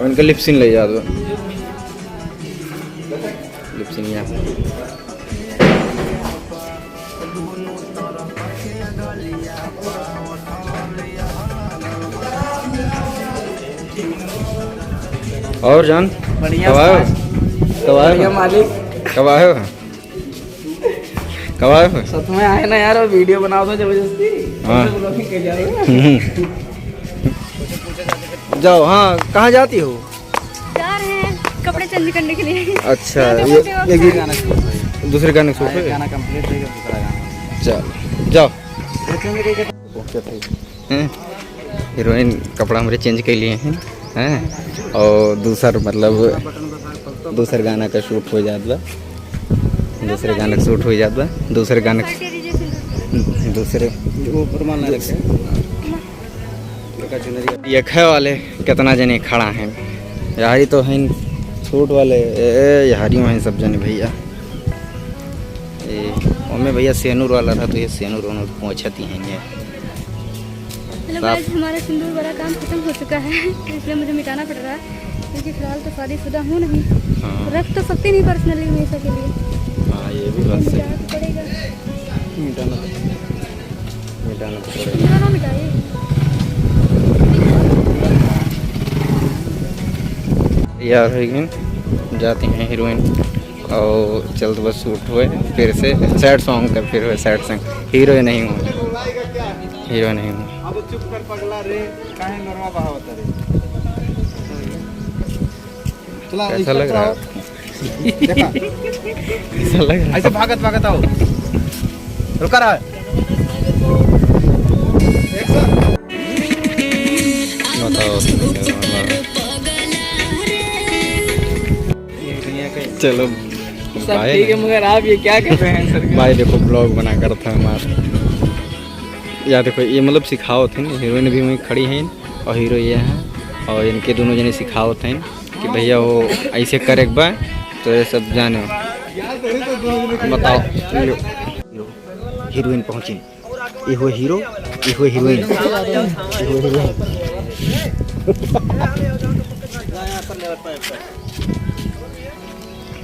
अब इनका लिपसिन ले जा दो, लिपसिन यहाँ और जान बढ़िया कब आए हो? कब आए हो? मालिक कब आए हो? कब आए हो? सच में आए ना यार, और वीडियो बनाओ तो जबरदस्ती। हाँ। ब्लॉगिंग कर जा रहे हो। जाओ। हाँ, कहाँ जाती हो? जा रहे हैं कपड़े चेंज करने के लिए। अच्छा, ये गाना दूसरे गाने शूट पे। गाना कंप्लीट हो गया, दूसरा गाना चल जाओ। हैं? हीरोइन कपड़ा हमारे चेंज के लिए हैं और दूसर मतलब दूसरे गाना का शूट हो जात बा, दूसरे गाने का शूट हो जात बा, दूसरे गाने दूसरे ये खे वाले कितना जने खड़ा हैं यारी तो हैं शूट वाले यारी हैं सब जने भैया। मैं भैया सेनूर वाला था तो ये सेनूर पहुँचती हैं ये। हेलो गाइस, हमारा सिंदूर वाला काम खत्म हो चुका है इसलिए मुझे मिटाना पड़ रहा है क्योंकि फिलहाल तो शादीशुदा हूँ नहीं। हाँ। रख तो सकती नहीं पर्सनली हमेशा के लिए। हाँ, ये भी बात सही है। मिटाना पड़ेगा। मिटाना तो पड़ेगा। मिटाना मिटाइए। यार हीरोइन जाती हैं हीरोइन और चलते बस शूट हुए फिर से सैड सॉन्ग का फिर हुए सैड सॉन्ग। हीरो नहीं हूँ, हीरो नहीं हूँ। अब चुप कर पगला रे, काहे नरमा बहावत रे। चला कैसा लग रहा है? देखा कैसा लग रहा है? ऐसे भागत भागत आओ, रुका रहा है। बताओ। चलो सब ठीक है, मगर आप ये क्या कर रहे हैं सर? भाई देखो ब्लॉग बना कर था हमारा। या देखो ये मतलब सिखाओ थे हीरोइन भी वहीं खड़ी हैं और हीरो ये हैं और इनके दोनों जने सिखाओ थे कि भैया वो ऐसे करे बा तो ये सब जाने। बताओ हीरोइन पहुंची, ये हुए हीरो, ये हुए हीरोइन, ये हुए हीरोइन।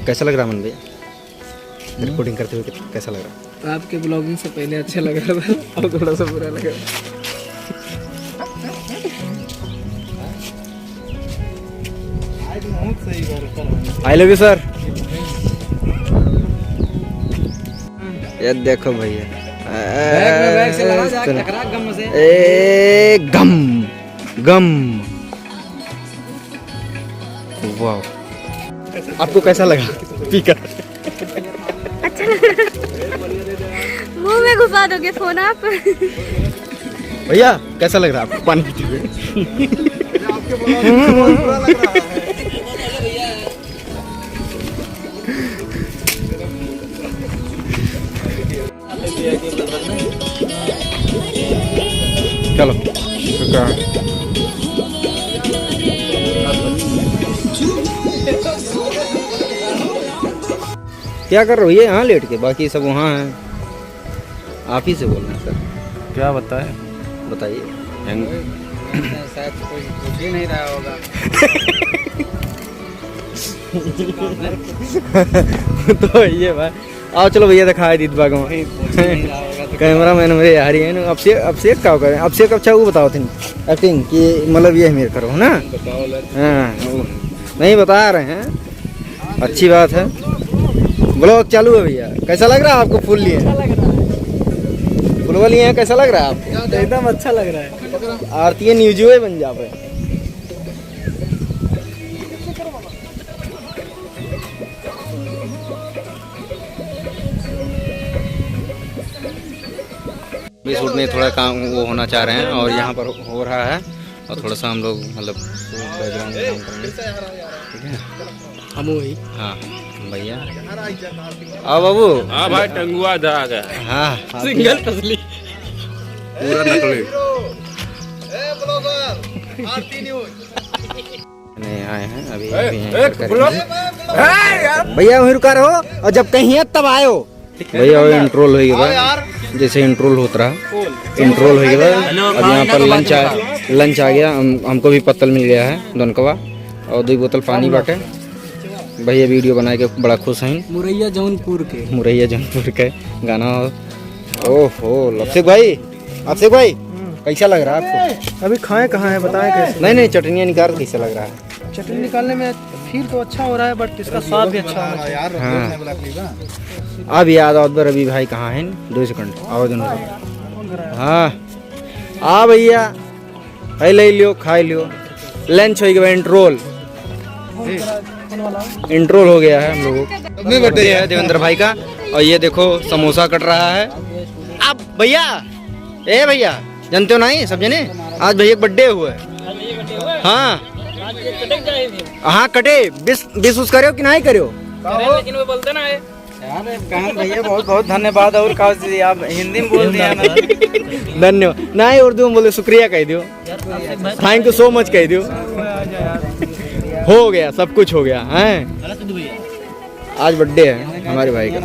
कैसा लग रहा मन भैया रिकॉर्डिंग करते हुए? कैसा लग रहा? आपके ब्लॉगिंग से पहले अच्छा लग रहा था, अब थोड़ा सा बुरा लग रहा है। I love you sir. ये देखो भैया ए गम गम। वाह, आपको कैसा लगा स्पीकर? अच्छा लग रहा है। मुंह में घुसा दोगे फोन आप? भैया कैसा लग रहा है आपको पानी पीते हुए? चलो क्या कर रहे हो? ये यहाँ लेट के, बाकी सब वहाँ हैं। आप ही से बोलना है सर। क्या बताए? बताइए। शायद कोई पूछ ही नहीं रहा होगा। तो ये भाई आओ चलो भैया दिखाए दीद बाग में कैमरा मैन मेरे यार ही है। अभिषेक क्या करें? अभिषेक अच्छा वो बताओ थे एक्टिंग कि मतलब ये मेरे करो ना। हाँ नहीं बता रहे हैं, अच्छी बात है। ब्लॉग चालू है भैया। कैसा लग रहा है आपको? फुल लिए फुलवा लिए हैं, कैसा लग रहा है आपको? एकदम अच्छा लग रहा है। आरती न्यूज बन जावे। शूट में थोड़ा काम वो होना चाह रहे हैं और यहाँ पर हो रहा है और थोड़ा सा हम लोग मतलब बैकग्राउंड में काम करेंगे, ठीक है? हम वही। हाँ भैया आओ बाबू। हाँ भाई टंगुआ आ गया। हाँ सिंगल तसली पूरा नकली। नहीं आए हैं अभी भैया वहीं रुका रहो और जब कहीं है तब आयो भैया। वो इंट्रोल हो गया जैसे इंट्रोल होता रहा, इंट्रोल हो गया। अब यहाँ पर लंच आ गया। हमको भी पत्तल मिल गया है दोनकवा और 2 बोतल पानी बाटे। भैया वीडियो बनाए के बड़ा खुश हैं। मुरैया जौनपुर के मुरैया जौनपुर के गाना। ओहो अभिषेक भाई कैसा लग रहा है आपको? अभी खाएं कहाँ है बताएं कैसे? नहीं चटनियाँ निकाल कैसा लग रहा है? चटनी निकालने में फील तो अच्छा हो रहा है बट इसका स्वाद भी अच्छा है यार। हाँ अब याद आओ रवि भाई कहाँ हैं? 2 सेकंड आवाज। हाँ आ भैया है ले लियो खाई लियो। लंच हो गया। इंट्रोल हो गया है हम लोगों का। बर्थडे है देवेंद्र भाई का और ये देखो समोसा कट रहा है। अब भैया भैया जानते हो नहीं सब जने आज भैया बर्थडे हुआ है। हाँ कटे 20 करो कि नहीं करो? लेकिन वो बोलते ना यार भैया बहुत धन्यवाद। और आप हिंदी में बोल दिया धन्यवाद नहीं उर्दू में बोले शुक्रिया कह दियो। थैंक यू सो मच कह दियो। हो गया सब कुछ हो गया है। आज बर्थडे है हमारे भाई का।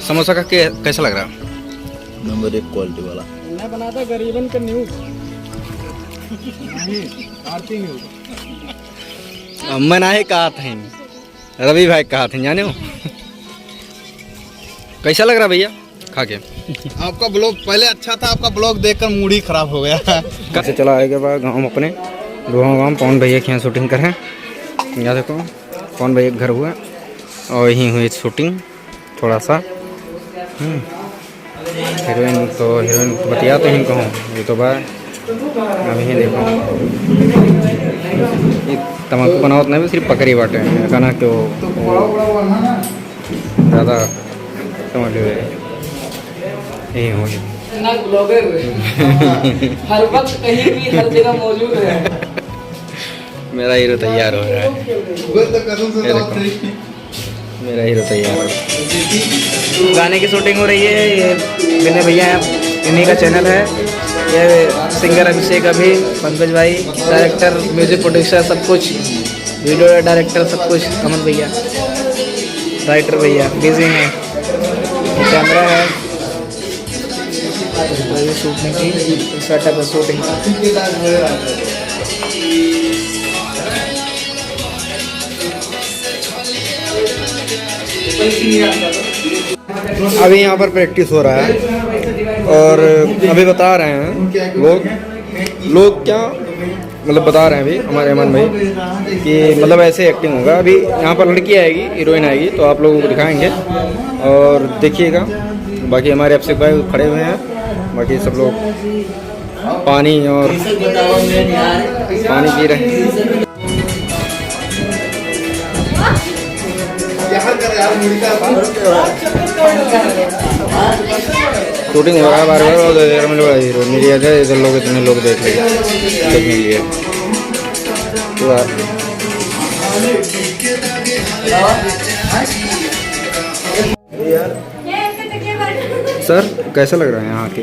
समोसा का कैसा लग रहा है? नंबर 1 क्वालिटी वाला। मैं बनाता गरीबन का न्यूज आरती न्यूज। मनाए कहा थे रवि भाई कहा थे जाने हो। कैसा लग रहा भैया खा के? आपका ब्लॉग पहले अच्छा था, आपका ब्लॉग देखकर मूड ही खराब हो गया। कैसे चला आएगा बा गाँव अपने गाँव पवन भैया के यहाँ शूटिंग कर हैं। यहाँ देखो पवन भैया घर हुआ और यहीं हुई शूटिंग थोड़ा सा। हीरोइन बतिया तो ही कहूँ ये तो बात अभी ही देखो। ये तम्बाकू बनावत नहीं सिर्फ पकड़ी बाटे कहना कि वो ज़्यादा समझ लो यही हो। हर वक्त कहीं भी हर जगह मौजूद है। मेरा हीरो तैयार हो रहा है। मेरा हीरो तैयार हो रहा है। गाने की शूटिंग हो रही है। ये विनय भैया हैं, इन्हीं का चैनल है। ये सिंगर अभिषेक अभी, पंकज भाई डायरेक्टर, म्यूजिक प्रोड्यूसर, सब कुछ, वीडियो डायरेक्टर सब कुछ अमन भैया, राइटर भैया बिजी हैं। कैमरा है शूटिंग की सेटअप है शूटिंग का। अभी यहाँ पर प्रैक्टिस हो रहा है और अभी बता रहे हैं लोग क्या मतलब बता रहे हैं अभी हमारे अमन भाई कि मतलब ऐसे एक्टिंग होगा। अभी यहाँ पर लड़की आएगी, हीरोइन आएगी तो आप लोगों को दिखाएंगे और देखिएगा। बाकी हमारे अभिषेक भाई खड़े हुए हैं, बाकी सब लोग पानी पी रहे हैं। शूटिंग हो रहा है बार बार और हीरो मेरी इधर लोग इतने लोग देखने के लिए सर कैसा लग रहा है यहाँ आके?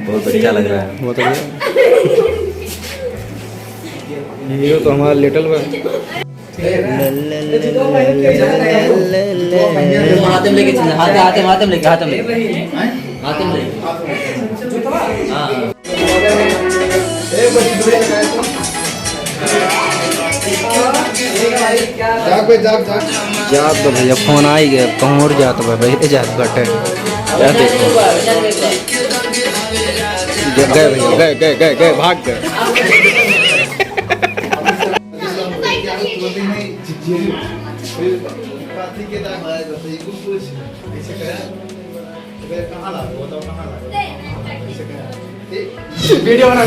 बहुत अच्छा लग रहा है। बहुत अच्छा। हीरो तो हमारा लिटिल हुआ। हाथ में लेके जात तो भैया फोन आ ही गया कहूँ और जात भैया जात बटे क्या देखो गए भैया गए भाग गए। वीडियो बना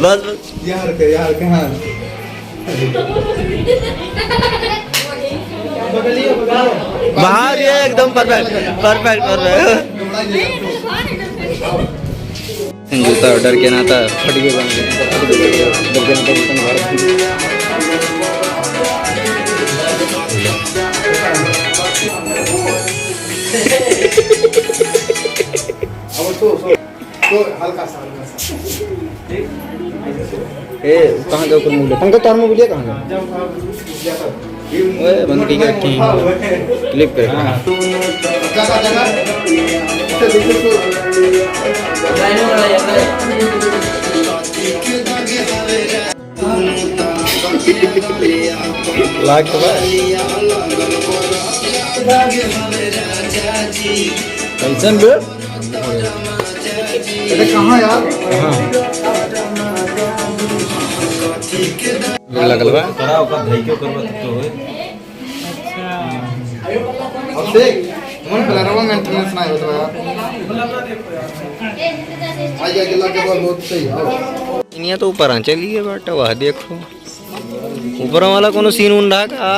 बस यार कहाँ बाहर ये एकदम परफेक्ट। जूता डर के नाता फट गया हल्का सा कहाँ गए ऊपर मुँह पंकज तार में बोलिए कहाँ गए? ओए बंद की रखी क्लिप कर जगह जगह इसे लाख तो कैसन बे अरे कहाँ यार लगल बा अब देख मन कलरवा मेंटेनेंस ना होता यार आज अगला के बाद बहुत सही है इनिया तो ऊपर चली है बेटा वह देखो ऊपर वाला कोनो सीन उन रहा का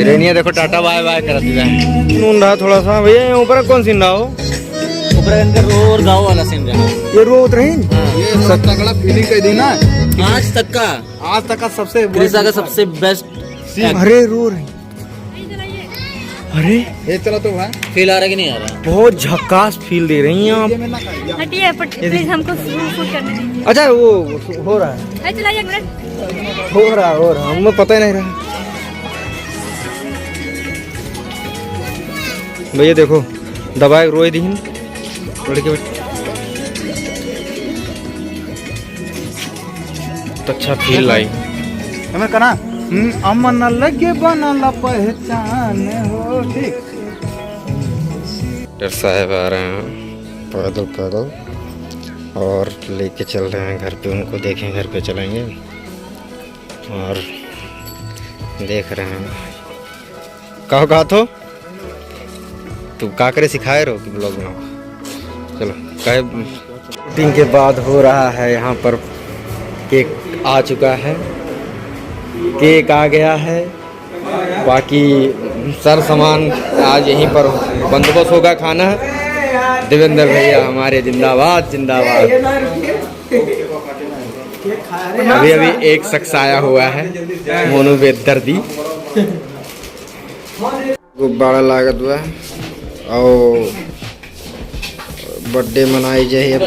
रेनिया देखो टाटा बाय बाय कर दिया उन रहा थोड़ा सा भैया ऊपर कौन सीन रहा हो ऊपर अंदर रो और गाँव वाला सीन रहा ये रो उतरे ये सब तगड़ा फीलिंग का दिन है आज तक का सबसे क्रिसा का सबसे बेस्ट अरे रो रही अरे ये चला तो है फील आ रहा कि नहीं आ रहा? बहुत झकास फील दे रही हैं आप हटिए प्लीज हमको शूट करने दीजिए। अच्छा वो हो रहा है चलाइए एक मिनट। हो रहा हमें पता ही नहीं रहा भैया देखो दबाए रोए दी लड़के तो अच्छा फील लाई हमें कना अमन लगे बनला पहचान हो ठीक डॉक्टर साहब आ रहे हैं पैदल पैदल और लेके चल रहे हैं घर पे उनको देखें घर पे चलेंगे और देख रहे हैं कहा तो तू का करे सिखाए रहो कि ब्लॉग बनाओ चलो कहे शूटिंग के बाद हो रहा है यहाँ पर केक आ चुका है केक आ गया है बाकी सर सामान आज यहीं पर बंदोबस्त होगा खाना देवेंद्र भैया हमारे जिंदाबाद जिंदाबाद अभी अभी एक शख्स आया हुआ है मोनू बेदर्दी गुब्बारा लागत हुआ और बर्थडे मनाई जाए अब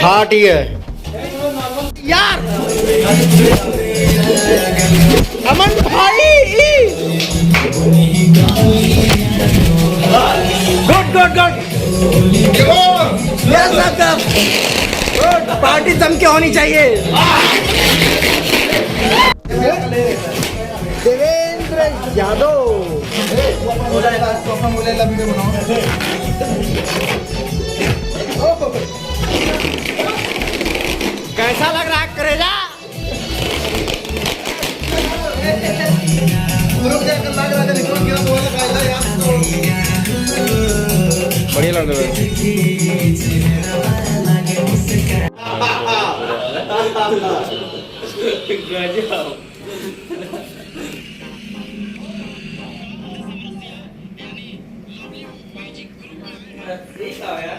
हाँ ठीक है यार अमन भाई गुड गुड पार्टी जम के होनी चाहिए देवेंद्र यादव कैसा लग रहा है करेजा बढ़िया लग रहा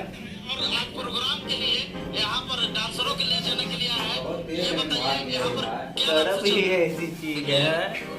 प्रोग्राम के लिए यहाँ पर डांसरों के ले जाने के लिए है ये बताइए यहाँ पर क्या ऐसी चीज है